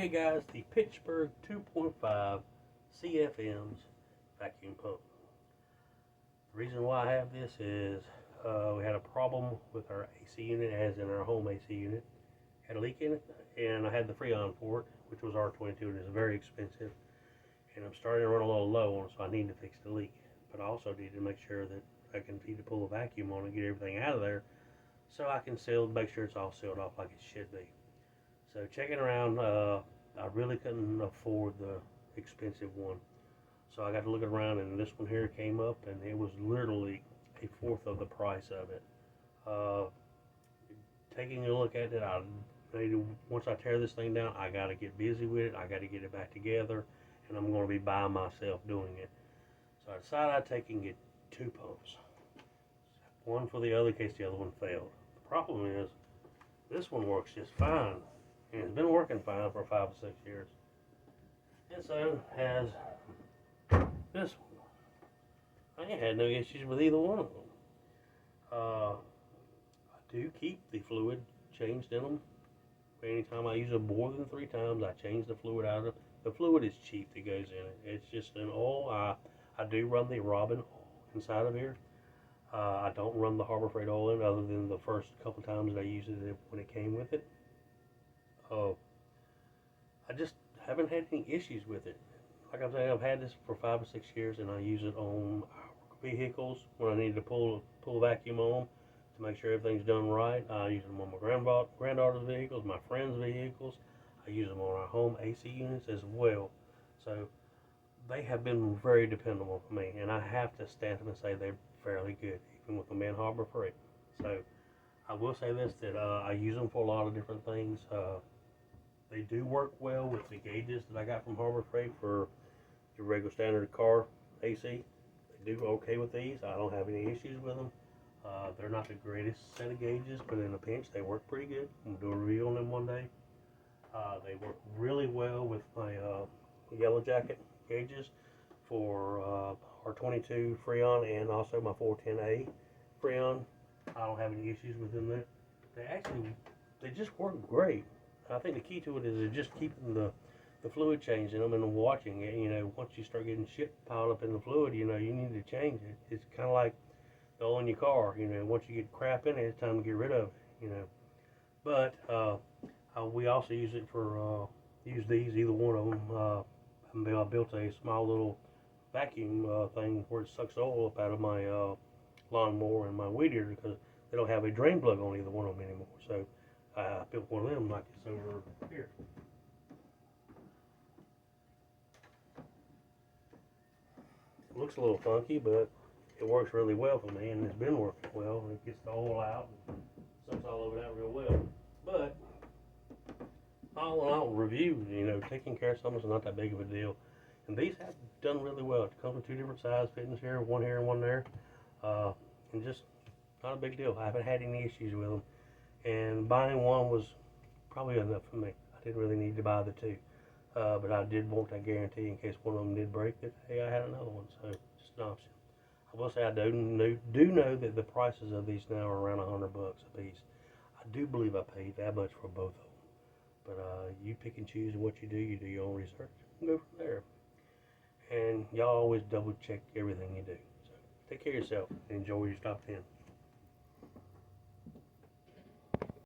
Okay guys, the Pittsburgh 2.5 CFM's vacuum pump. The reason why I have this is we had a problem with our AC unit, as in our home AC unit. Had a leak in it, and I had the Freon for it, which was R22, and it's very expensive. And I'm starting to run a little low on it, so I need to fix the leak. But I also need to make sure that I can either pull a vacuum on and get everything out of there, so I can make sure it's all sealed off like it should be. So checking around, I really couldn't afford the expensive one. So I got to look around, and this one here came up, and it was literally a fourth of the price of it. Taking a look at it, once I tear this thing down, I got to get busy with it. I got to get it back together, and I'm going to be by myself doing it. So I decided I'd take and get two pumps. One for the other in case the other one failed. The problem is, this one works just fine. And it's been working fine for 5 or 6 years. And so has this one. I ain't had no issues with either one of them. I do keep the fluid changed in them. Anytime I use them more than 3 times, I change the fluid out of it. The fluid is cheap that goes in it. It's just an oil. I do run the Robin oil inside of here. I don't run the Harbor Freight oil in, other than the first couple times that I used it when it came with it. I just haven't had any issues with it. Like I'm saying, I've had this for 5 or 6 years, and I use it on vehicles when I need to pull a vacuum on to make sure everything's done right. I use them on my granddaughter's vehicles, my friends' vehicles. I use them on our home AC units as well. So they have been very dependable for me, and I have to stand up and say they're fairly good, even with them being Harbor Freight. So I will say this, that I use them for a lot of different things. They do work well with the gauges that I got from Harbor Freight for your regular standard car AC. They do okay with these. I don't have any issues with them. They're not the greatest set of gauges, but in a pinch they work pretty good. I'm going to do a review on them one day. They work really well with my Yellow Jacket gauges for R22 Freon, and also my 410A Freon. I don't have any issues with them. They just work great. I think the key to it is just keeping the fluid change in them and watching it. You know, once you start getting shit piled up in the fluid, you know, you need to change it. It's kind of like the oil in your car. You know, once you get crap in it, it's time to get rid of it. You know, but we also use it for use these, either one of them. I built a small little vacuum thing where it sucks oil up out of my lawnmower and my weed eater, because they don't have a drain plug on either one of them anymore. So I built one of them like this over here. It looks a little funky, but it works really well for me, and it's been working well. It gets the oil out and sucks all of it out real well. But all in all, review, you know, taking care of something is not that big of a deal. And these have done really well. It comes with 2 different size fittings here, one here and one there. And just not a big deal. I haven't had any issues with them. And buying one was probably enough for me. I didn't really need to buy the 2. But I did want that guarantee in case one of them did break, that, hey, I had another one. So just an option. I will say I do know that the prices of these now are around $100 a piece. I do believe I paid that much for both of them. But you pick and choose what you do. You do your own research and go from there. And y'all always double check everything you do. So take care of yourself and enjoy your stop in.